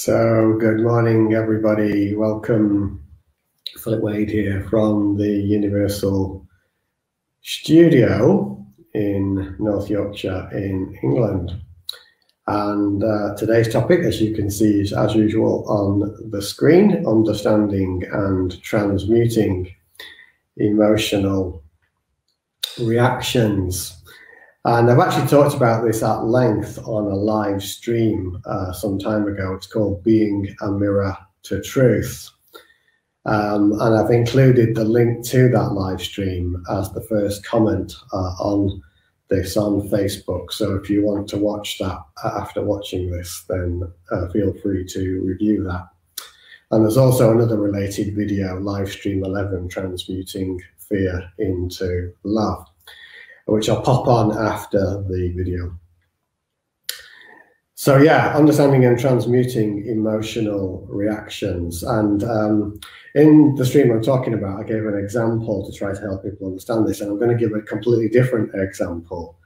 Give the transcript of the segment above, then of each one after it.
So, good morning, everybody. Welcome. Philip Wade here from the Universal Studio in North Yorkshire in England. And today's topic, as you can see, is as usual on the screen: understanding and transmuting emotional reactions. And I've actually talked about this at length on a live stream some time ago. It's called Being a Mirror to Truth. And I've included the link to that live stream as the first comment on this on Facebook. So if you want to watch that after watching this, then feel free to review that. And there's also another related video, live stream 11, Transmuting Fear into Love, which I'll pop on after the video. So yeah, understanding and transmuting emotional reactions. And in the stream I'm talking about, I gave an example to try to help people understand this, and I'm going to give a completely different example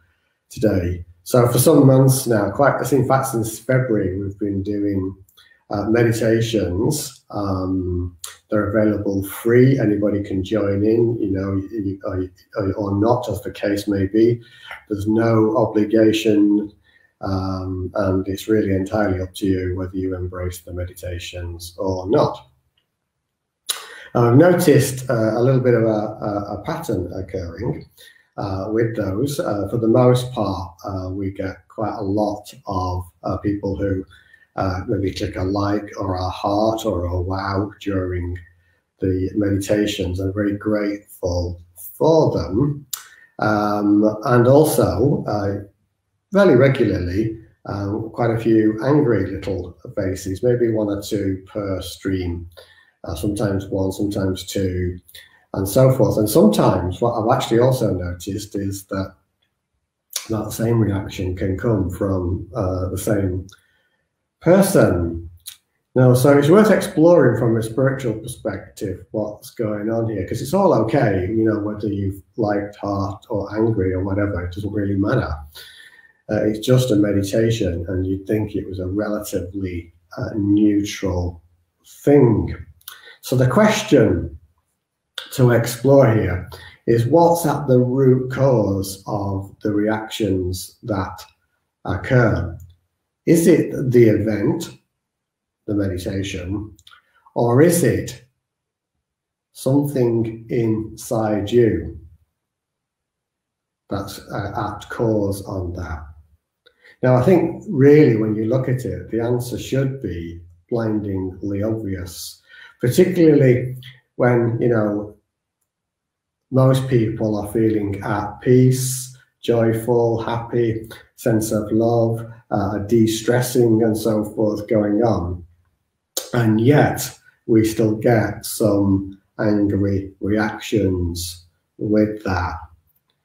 today. So for some months now, in fact since February, we've been doing meditations. They're available free. Anybody can join in, or not, as the case may be. There's no obligation, and it's really entirely up to you whether you embrace the meditations or not. I've noticed a little bit of a pattern occurring with those. For the most part, we get quite a lot of people who maybe click a like or a heart or a wow during the meditations. I'm very grateful for them. And also, fairly regularly, quite a few angry little faces, maybe one or two per stream, sometimes one, sometimes two, and so forth. And sometimes what I've actually also noticed is that that same reaction can come from the same person. Now, so it's worth exploring from a spiritual perspective what's going on here, because it's all okay, whether you've liked, heart, or angry, or whatever. It doesn't really matter. It's just a meditation, and you'd think it was a relatively neutral thing. So the question to explore here is, what's at the root cause of the reactions that occur? Is it the event, the meditation, or is it something inside you that's at cause on that? Now, I think really when you look at it, the answer should be blindingly obvious, particularly when, most people are feeling at peace, joyful, happy, sense of love, de-stressing and so forth going on. And yet we still get some angry reactions with that.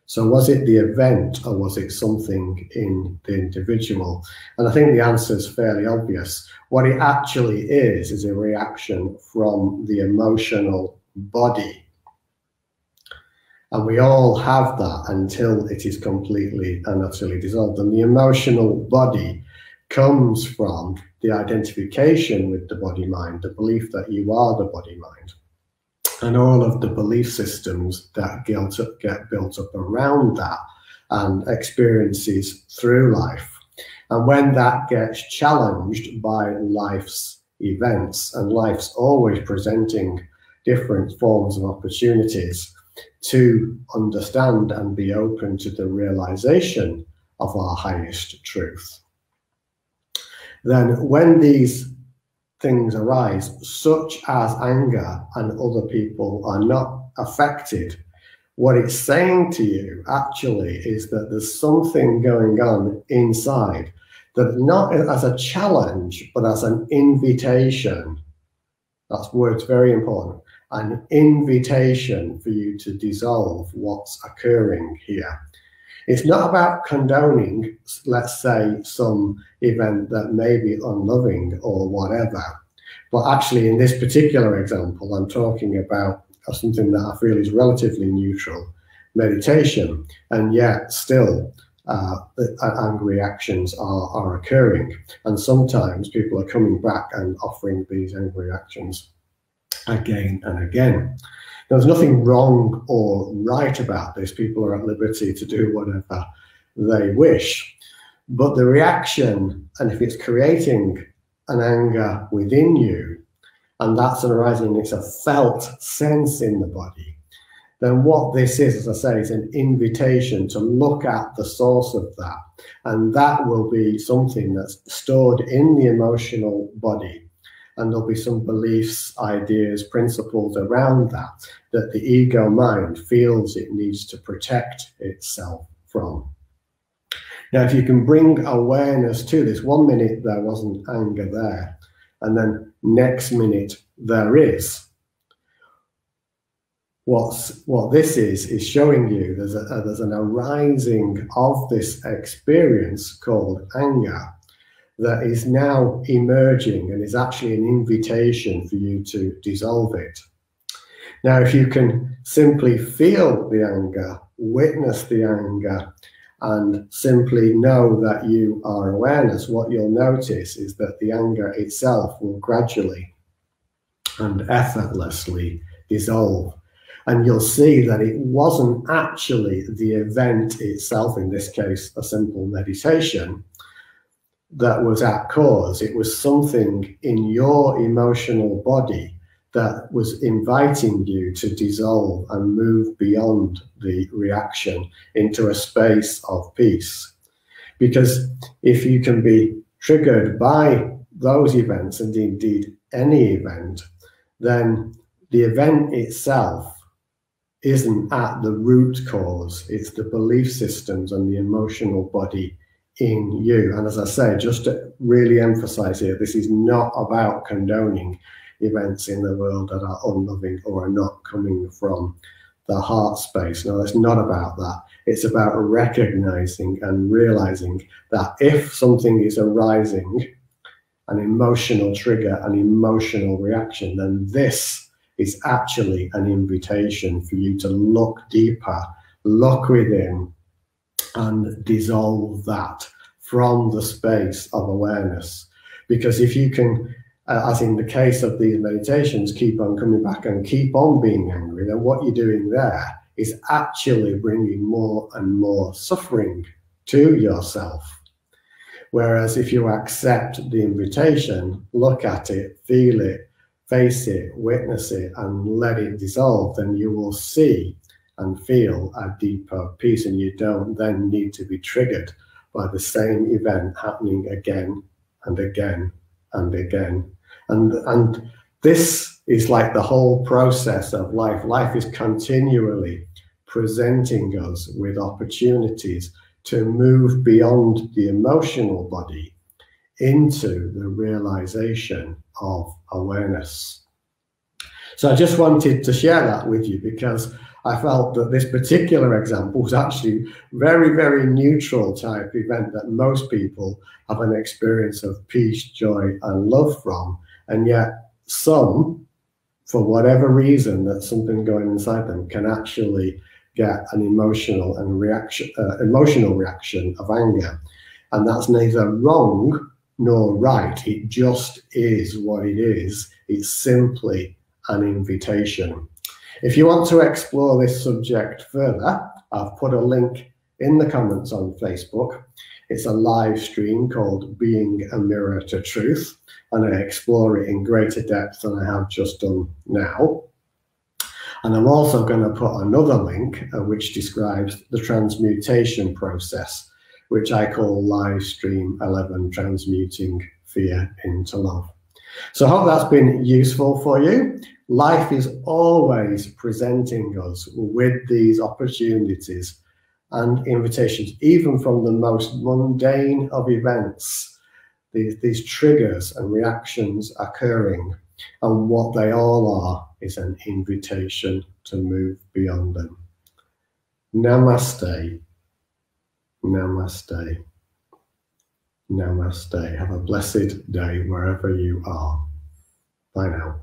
So was it the event, or was it something in the individual? And I think the answer is fairly obvious. What it actually is a reaction from the emotional body. And we all have that until it is completely and utterly dissolved. And the emotional body comes from the identification with the body-mind, the belief that you are the body-mind, and all of the belief systems that get built up around that and experiences through life. And when that gets challenged by life's events, and life's always presenting different forms of opportunities to understand and be open to the realization of our highest truth, then when these things arise, such as anger, and other people are not affected, what it's saying to you actually is that there's something going on inside that, not as a challenge, but as an invitation. That word's very important. An invitation for you to dissolve what's occurring here. It's not about condoning, let's say, some event that may be unloving or whatever. But actually, in this particular example, I'm talking about something that I feel is relatively neutral, meditation. And yet still, angry reactions are occurring. And sometimes people are coming back and offering these angry reactions again and again. There's nothing wrong or right about this. People are at liberty to do whatever they wish. But the reaction, and if it's creating an anger within you, and that's arising, it's a felt sense in the body, then what this is, as I say, is an invitation to look at the source of that. And that will be something that's stored in the emotional body. And there'll be some beliefs, ideas, principles around that the ego mind feels it needs to protect itself from. Now, if you can bring awareness to this, 1 minute there wasn't anger there, and then next minute there is. What this is showing you there's an arising of this experience called anger that is now emerging and is actually an invitation for you to dissolve it. Now, if you can simply feel the anger, witness the anger, and simply know that you are awareness, what you'll notice is that the anger itself will gradually and effortlessly dissolve. And you'll see that it wasn't actually the event itself, in this case, a simple meditation, that was at cause. It was something in your emotional body that was inviting you to dissolve and move beyond the reaction into a space of peace. Because if you can be triggered by those events, and indeed any event, then the event itself isn't at the root cause. It's the belief systems and the emotional body in you. And as I say, just to really emphasize here, this is not about condoning events in the world that are unloving or are not coming from the heart space. No, it's not about that. It's about recognizing and realizing that if something is arising, an emotional trigger, an emotional reaction, then this is actually an invitation for you to look deeper, look within, and dissolve that from the space of awareness. Because if you can, as in the case of these meditations, keep on coming back and keep on being angry, then what you're doing there is actually bringing more and more suffering to yourself. Whereas if you accept the invitation, look at it, feel it, face it, witness it, and let it dissolve, then you will see and feel a deeper peace, and you don't then need to be triggered by the same event happening again and again and again. And this is like the whole process of life. Life is continually presenting us with opportunities to move beyond the emotional body into the realization of awareness. So I just wanted to share that with you because I felt that this particular example was actually very, very neutral type event that most people have an experience of peace, joy, and love from. And yet some, for whatever reason, that something going inside them can actually get an emotional reaction of anger. And that's neither wrong nor right. It just is what it is. It's simply an invitation. If you want to explore this subject further, I've put a link in the comments on Facebook. It's a live stream called Being a Mirror to Truth, and I explore it in greater depth than I have just done now. And I'm also going to put another link which describes the transmutation process, which I call live stream 11, Transmuting Fear into Love. So I hope that's been useful for you. Life is always presenting us with these opportunities and invitations, even from the most mundane of events, these triggers and reactions occurring. And what they all are is an invitation to move beyond them. Namaste. Namaste. Namaste. Have a blessed day wherever you are. Bye now.